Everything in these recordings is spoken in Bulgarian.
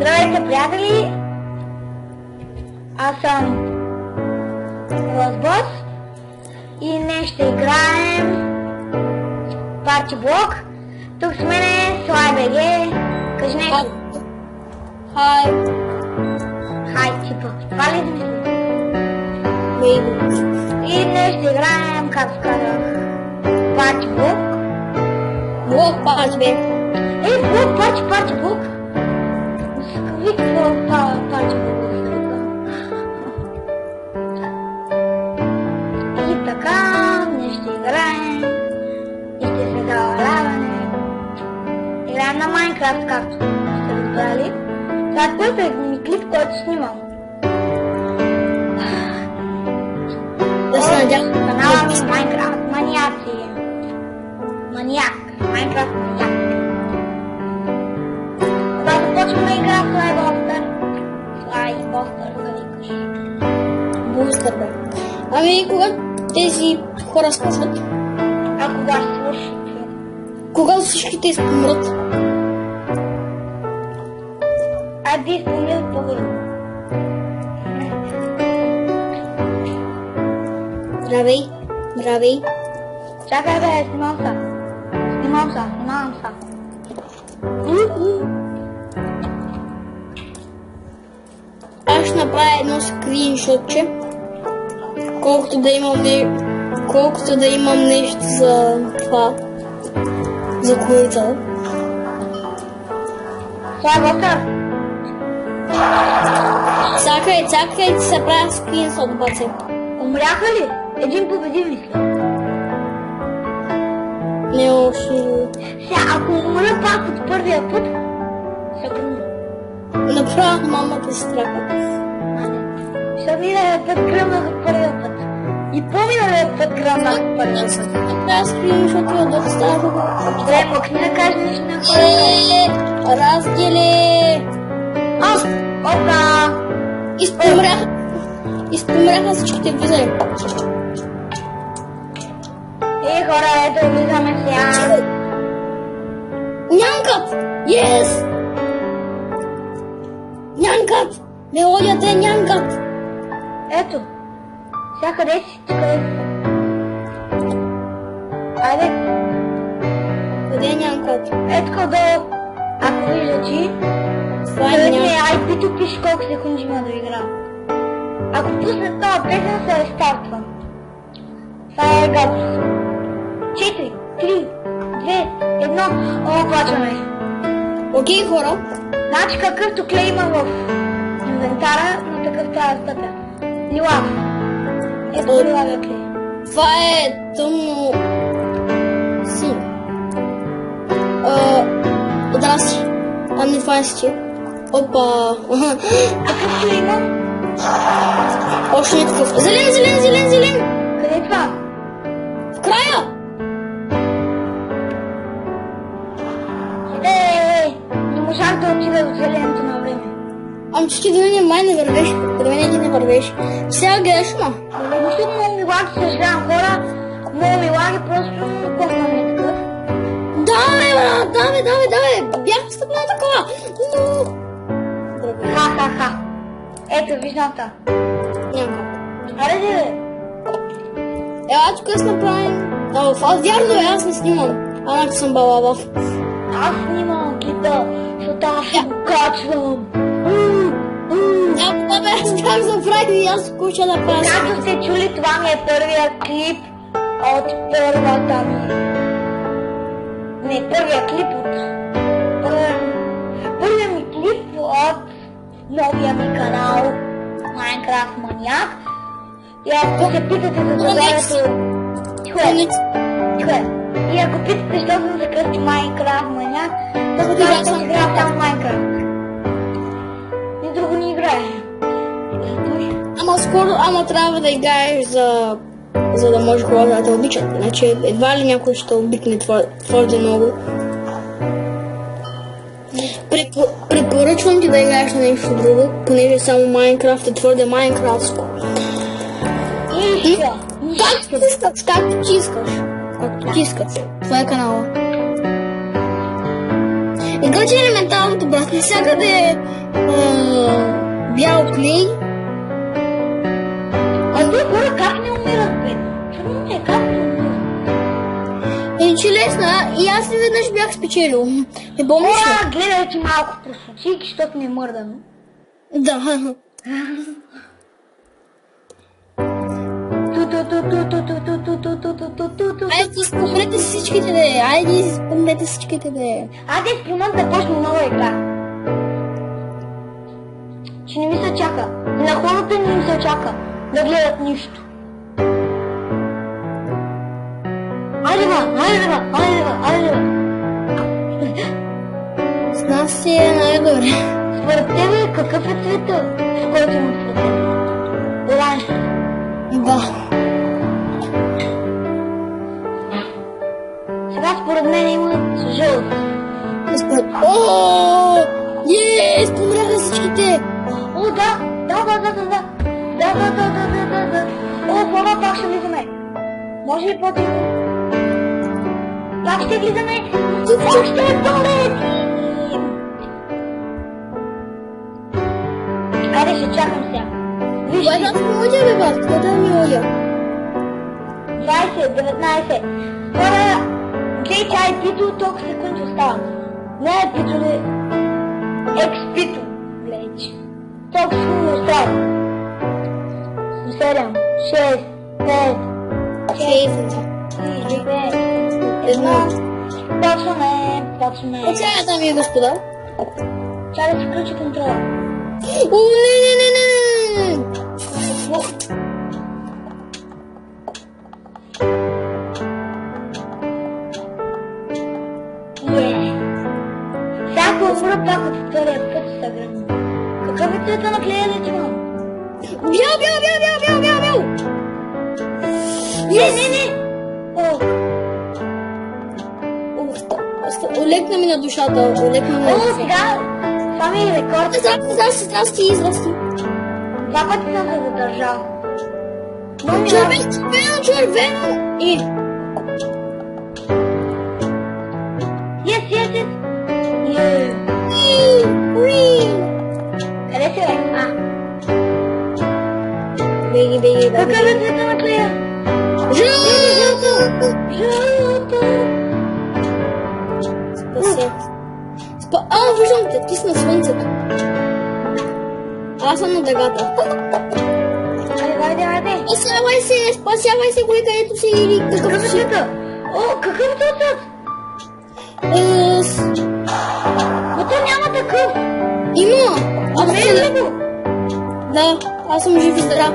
Здравейте, приятели! Аз съм Лъсбос и днес ще играем Party Block. Тук с мен е SlyBG. Кажи нещо. Хай. Хай, типа. Това ли да мисли? Maybe. И днес ще играем, както казах, Party Block. Блок Party бе. Блок, Party Block. Виж какво Party Block да се вика. И така, днес ще играем. И ще се залаваме. Играем на Майнкрафт, както сте разбрали. Това е първият ми клип, който снимам. Да се надявам. Канала ми Майнкрафт маниаци. Маниак. Майнкрафт маниак. Когато почваме игра в SlyBuster. SlyBuster да викаш. Бустър бе. Ами кога тези хора скачат? А кога ще свърши? Когато всичките изпомрат? Айде изпомнят по-бързо. Здравей. Здравей. Чакай бе, снимам са. Снимам са. Аз ще направя едно скриншотче. Колкото да имам нещо за това. За колица. SlyBuster. Цакай, ти се правя скриншот, баце. Умряха ли? Един победи, мисля. Не още. Сега, ако умра пак от първия път, ще гръмна. Направо мамата си страха. Ще миналия път гръмнах от първия път. И по-миналия път гръмнах от първия път. Направя скриншот и да става. Добре, мъкни да кажеш нещо на хората. Разделе! Опа! Изпомряха всичките влизали. Хора, ето влизаме сега. Нянкат! Yes! Нянкат! Мелодията е нянкат! Ето. Сега къде си? Къде си? Айде. Къде е нянкат? Ето долу. Ако вижда ти. Това е Къде ми нянкат. IP-то пише колко секунди има да игра. Ако пусне това песен, се рестартва. Това е гадост. 4, 3, 2, 1. О, плачваме. Окей, хора. Значи какъвто клей има в инвентара, на такъв трябва да стъпя. Лилав. Ето лилавия клей. Това е тъмно... синьо. Здрасти. А не това е стил. Опа. Какъв клей има? Още не такъв. Зелен! Къде е това? В края! Не можах да отида до зеленото на време. Ами че ти до мене май не вървеш. До мене ти не вървеш. Сега гледаш ма. Защото много ми лаги, съжалявам хора. Много ми лаги, просто помня ми е такъв. Давай, брат, давай. Бях стъпнал такова. Но... Ха. Ето, виждам та. Няма. Аре, бе. Ела, тук аз направим... Вярно е, аз не снимам. Ама съм балабав. Аз снимам клипа, защото аз ще го качвам. Да, бе, аз как забравих и аз куча да правя. Както сте чули, това ми е първия клип от първата ми. Не, първия клип от... Първия ми клип от новия ми канал Майнкрафт Маниак. И ако се питате за заглавието... Тихо. И ако питате, защо съм закръсти Майнкрафт Маниак, то това ще играя само Майнкрафт. И друго не играе. Ама скоро, трябва да играеш за да може хората да те обичат. Иначе едва ли някой ще обикне твърде много. Препоръчвам ти да играеш на нещо друго, понеже само Майнкрафт е твърде майнкрафтско. Както ти искаш. Това е канала. Иначе елементарното, брат, навсякъде бял клей. А той хора как не умират, бе? Чудно ми е, как не умират? Че лесна, и аз ли веднъж бях спечелил. Не помниш ли? Гледай ти малко просочики, защото не мърдаме. Да. Айде, спомнете си всичките, бе. Айде, спомнете всичките, бе. Айде, спомнете да почне нова игра. Че не ми се чака. На хората не им се чака да гледат нищо. Айде, С нас си е най-добре. Според тебе какъв е цвета, с който има цвета? Оранж. Да. Сега според мен има жълт. Ооо! Спомняха всичките! О, да. О, хора, пак ще влизаме. Може ли по-тихо? Пак ще влизаме. Пак ще полетим. Айде, ще чакам сега. Виж Кой ли? да ми лудя, бе, брат? Кой да ми лудя? 20, 19. Хора, гледай, чай Пито, толкова секунди остават. Не е Пито, не. Екс-Пито. Гледай, че. Толкова секунди остават. 7, 6, 5, 1. Почваме. Сега, дами и господа. Чай да се включи контрола. О, не. Всяко умра пак от втория път се върна. Какъв е цвета на клея да ти имам? Бял! Не! О, Олекна ми на душата, сега това ми е рекорд. Здрасти. Два пъти съм се задържал. Червено! И... Yes. Къде си, бе? Беги. Какъв е цвета на клея? Жълто! Виждам те, ти си на слънцето. Аз съм на дъгата. Айде. Спасявай се, кой където си или какъв си. О, какъв е цвет? Но то няма такъв. Има! Да, аз съм жив и здрав.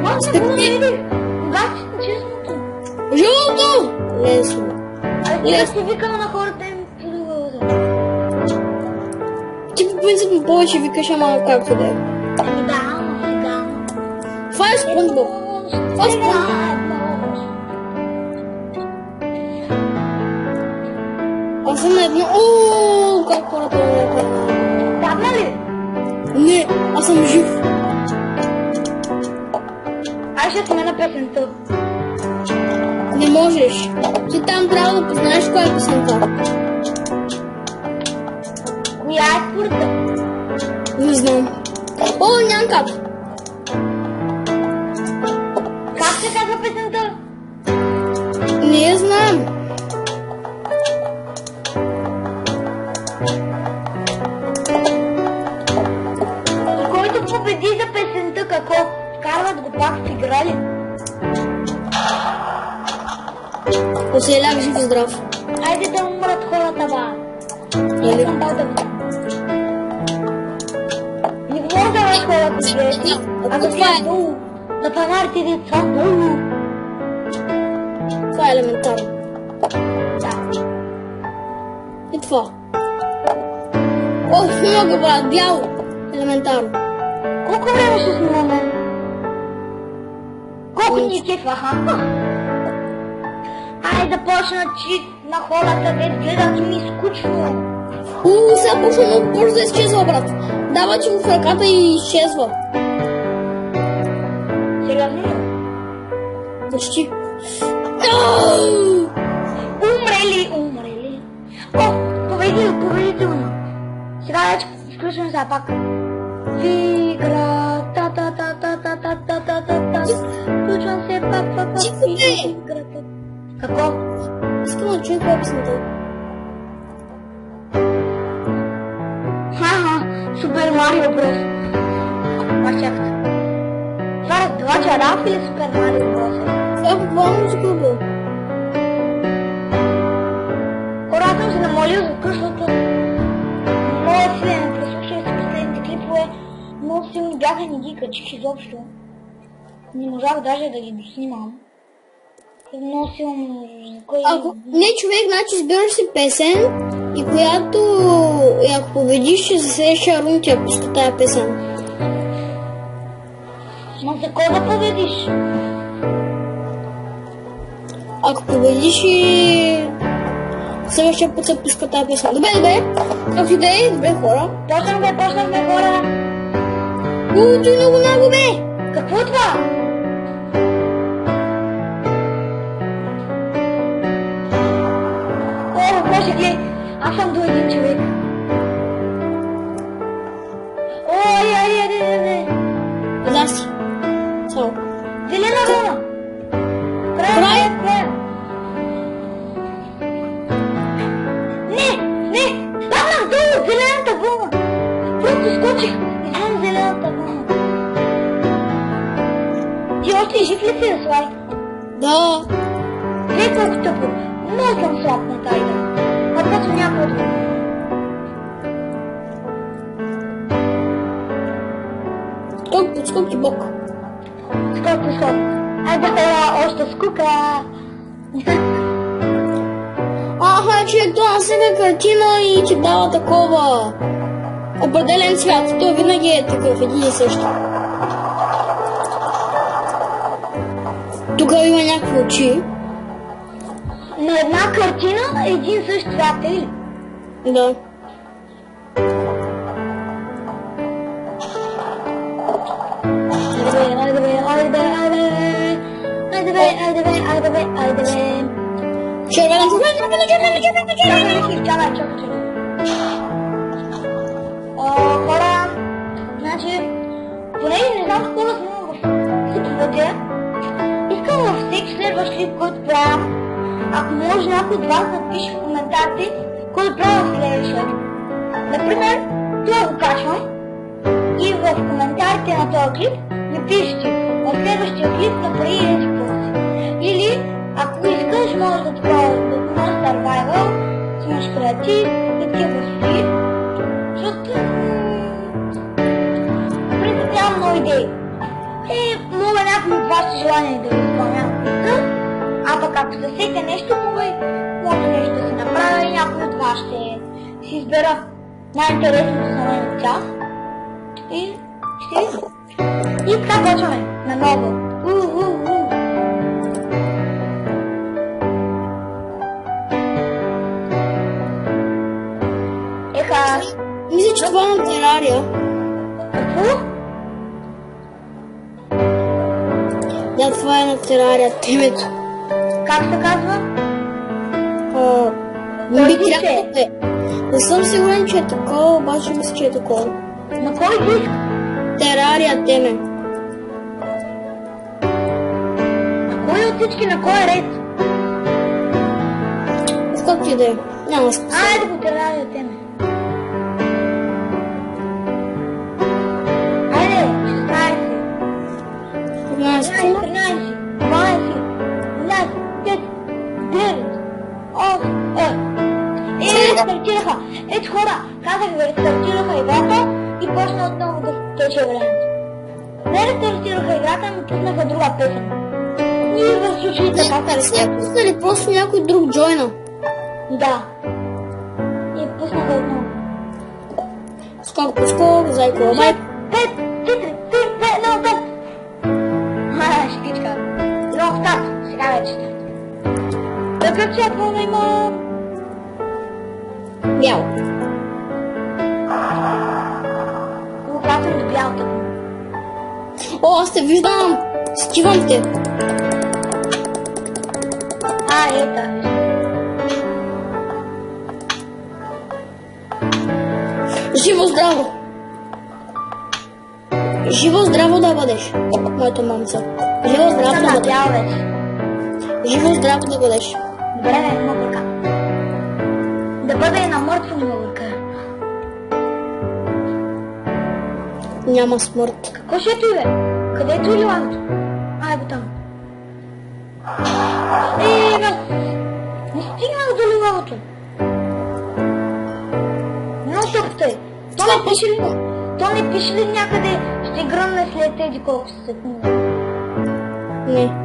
Може да го видиш. Обаче, честното. Жълто! Лесно. Аз си викам на хората им подълга. Ти по принцип повече викаш, ама както да е. Да, сега. Това е Спонжбоб. Аз съм на едно... Ооо, как хората умреха. Падна ли? Не, аз съм жив. Аз ще смена песента. Не можеш. Ти там трябва да познаеш коя е песента. Коя е спорта? Не знам. О, нямам как. Как се казва песента? Не я знам. И който победи за песента, какво? Вкарват го пак в игра ли? Оселяк жив и здрав. Айде да умрат хората, ба. Нали? Искам пак да видя. Не може да умрат хората, бе. А да Това е. долу. Да панарите деца долу. Това е елементарно. Да. И това. О, много, брат, бяло. Елементарно. Колко време ще снимаме? Колко ни е кефа, ха? Айде да почна чит на хората, без гледат и ми скучно. Сега почва много бързо да изчезва, брат. Дава ти го в ръката и изчезва. Сериозно ли? Почти. Умрели. О, победително. Сега вече включваме сега пак. Игра, та. Включвам се, играта. Какво? Искам да чуя каква е песента. Супер Марио Брос. Чакайте. Това раздавача Раф или Супер Марио Брос? Това каква музика бе? Хората съм се намолил за къщото. Моят си да не прослушах с последните клипове. Много силни бяха, не ги качих изобщо. Не можах даже да ги доснимам. Много силно звука и... Ако не човек, значи избираш си песен и която, ако победиш, ще за следващия рунд тя пуска тая песен. Но за кой да победиш? Ако победиш и следващия път се пуска тая песен. Добре. Както и да е, добре хора. Почнахме хора. Ти много бе! Какво е това? Боже, гледай, аз съм до един човек. Айде. Здрасти. Само. Зелена вълна. Край. Не, паднах долу от зелената вълна. Просто скочих извън зелената вълна. Ти още жив ли си, Слай? Да. Не колко тъпо. Много съм слаб на тази игра. Въпросът някой друг. Скок и бок. Скок. Айде хора, още скука. Че това сега картина и ти дава такова определен цвят. Той винаги е такъв, един и същ. Тук има някакви очи. На една картина един същ цвят, или? Да. Айде. Червена. Чакай. Хора, значи, понеже не знам какво да снимам в клиповете, искам във всеки следващ клип, който правя, ако може някой от вас да пише в коментарите, кой да правя в следващия. Например, това го качвам и в коментарите на този клип ми пишете в следващия клип направи еди пост. Или, ако искаш, може да правя на Survival, снимаш креатив и такива си. Защото в принцип нямам много идеи. Мога някои от вашите желания да изпълнявам клипта, а пък ако се сетя нещо, може нещо да си направя и някой от вас ще си избера най-интересното за мен от тях. И ще видим. И така почваме наново. Мисля, че това е на терария. Какво? Да, това е на терария, темето. Как се казва? Би трябвало да е. Не съм сигурен, че е такова, обаче мисля, че е такова. На кой диск? Терария теме. На кой от всички, на кой е ред? Както и да е. Няма смисъл. Айде го терария теме. Айде, 16, 13, 12, 11, стартираха. Ето хора, казах ви, стартираха играта и почна отново да тече времето. Не рестартираха играта, ми пуснаха друга песен. И в случай така Не пуснали просто някой друг джойна. Да. И пуснаха отново. Скок по скок, зайко лабай. 5, 4, 3, 2, 1, старт! Шпичка. Нов старт. Сега вече старт. Такъв цвят вълна има... Бял. Лукасен до бялата. О, аз те виждам. Скивам те. Ета. здраво! Живо здраво да бъдеш, моята мамца. Живо здраво да бъдеш. Бял вече. Живо здраво да бъдеш. Добре, не ме бърка. Да бъде на мъртво не ме бърка. Няма смърт. Какво ще ти бе? Където е ливадото? Ай, го там. Бе, не стигнах до ливадото. Много тъпто е. То не пише ли някъде ще гръмне след тези колко секунди? Не.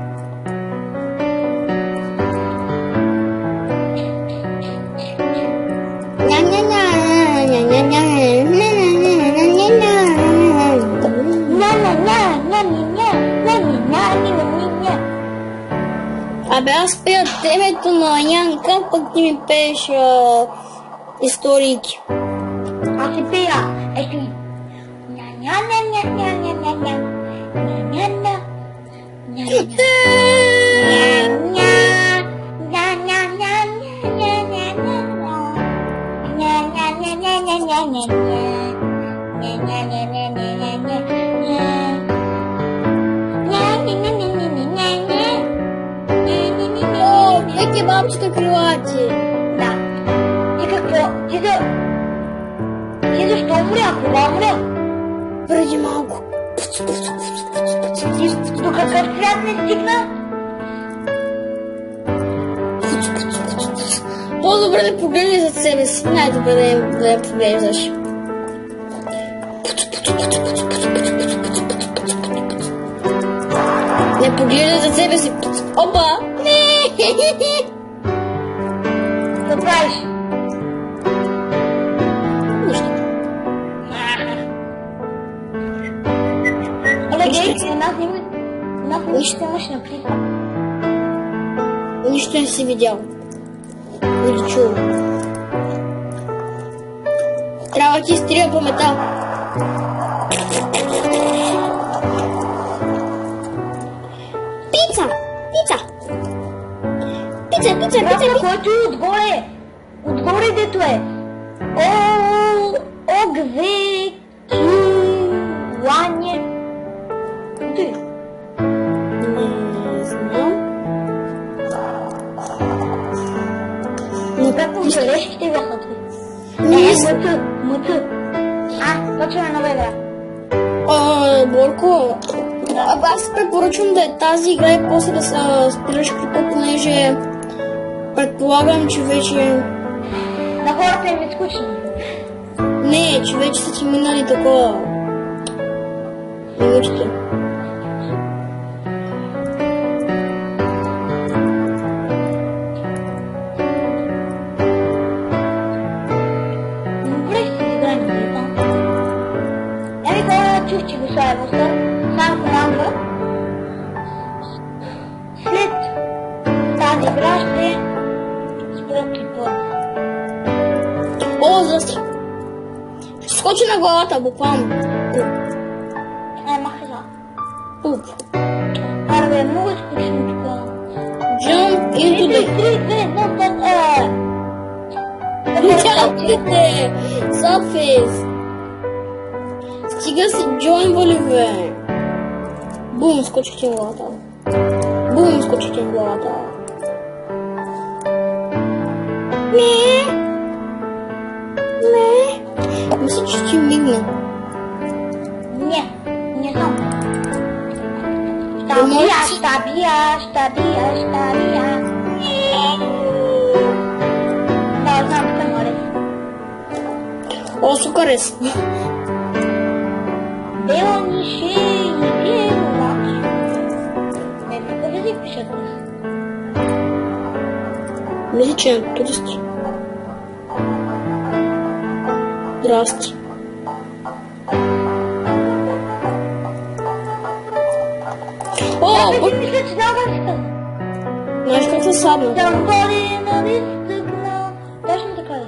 Абе, аз пея темето на Ян, как пък ти ми пееш историйки? Аз си пея. Ето и. О, веки бабчета крилати. Да. И какво? Ти защо умря? Кога умря? Преди малко. До какъв свят не стигна? По-добре да погледнеш зад себе си. Най-добре да я поглеждаш. Не поглеждаш зад себе си. Опа! Какво правиш? Нищо. Оле, гей, нас не ще имаш на плика. Нищо не си видял. Или чул. Трябва ти изтрия паметта. Пица! Пица! Пица, пица, пица, Правда, пица! който е отгоре. Отгоре дето е. Огве, лане. Ти. Не знам. Но как му бележките бяха ти? Не знам. Мътъ. Почваме нова игра. Борко, аз препоръчвам да е тази игра и после да се спираш клипа, понеже предполагам, че вече... На хората им е скучно. Не, че вече са ти минали такова... минутите. Добре ще си играем на телефон. Еми хора, чух, че го слава сам команда. След тази игра ще спра клипа. О, здрасти! Ще скочи на главата, буквално. Махай за. Пуп. Аре бе, много е скучно тук. Jump into the... 3, 2, 1, Чакайте! Surface! Стига си, join воливе! Бум, скочих ти на главата. Бум, скочих ти на главата. Ме! Ме! Мисля, че ти мигна. Не знам. Може Щабия. Да, знам, тук море. О, сукарес! Бело нише и бело лапи. Не, тук да си пишат. Мисля, че е туристи. Здрасти. О, Ти мисля, че знам как се казва. знаеш как се садна? Там горе на изтъкна. Точно така е.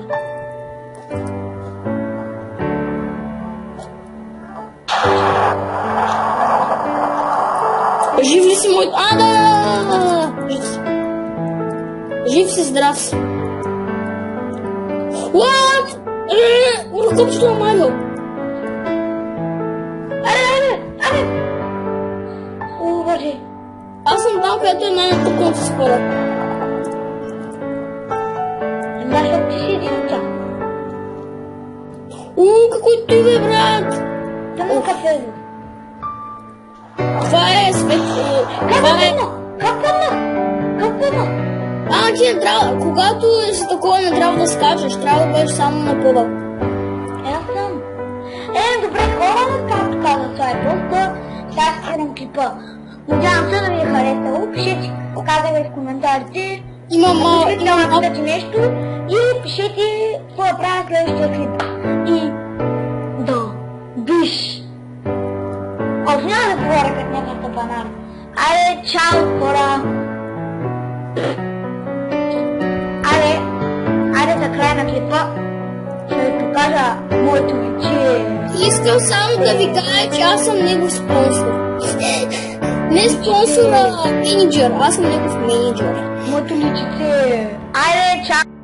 Жив ли си мой... да. Жив си. Жив си, здрав си. What? Копчето намалил. там, където е най-напуканото според. Защото ти си един от тях. Какой той бе, брат? Тъмно кафе. Това е свет... Това е... Как тъмно? Ти не трябва... Когато си такова, не трябва да скачаш. Трябва да бъдеш само на пода. Аз съм. Добре, хора, както каза, това е просто. Сега спирам клипа. Надявам се да ви е харесало. Пишете, казах в коментарите. Пишете да напишете нещо и пишете какво да правя следващия клип. И да биш. Няма да говоря като някаква банана. Айде, чао, хора! Айде за края на клипа ще ви покажа моето личие. Искам само да ви кажа, че аз съм негов спонсор. Не спонсора, а менеджер. Аз съм негов менеджер. Моето личице. Айде, чао!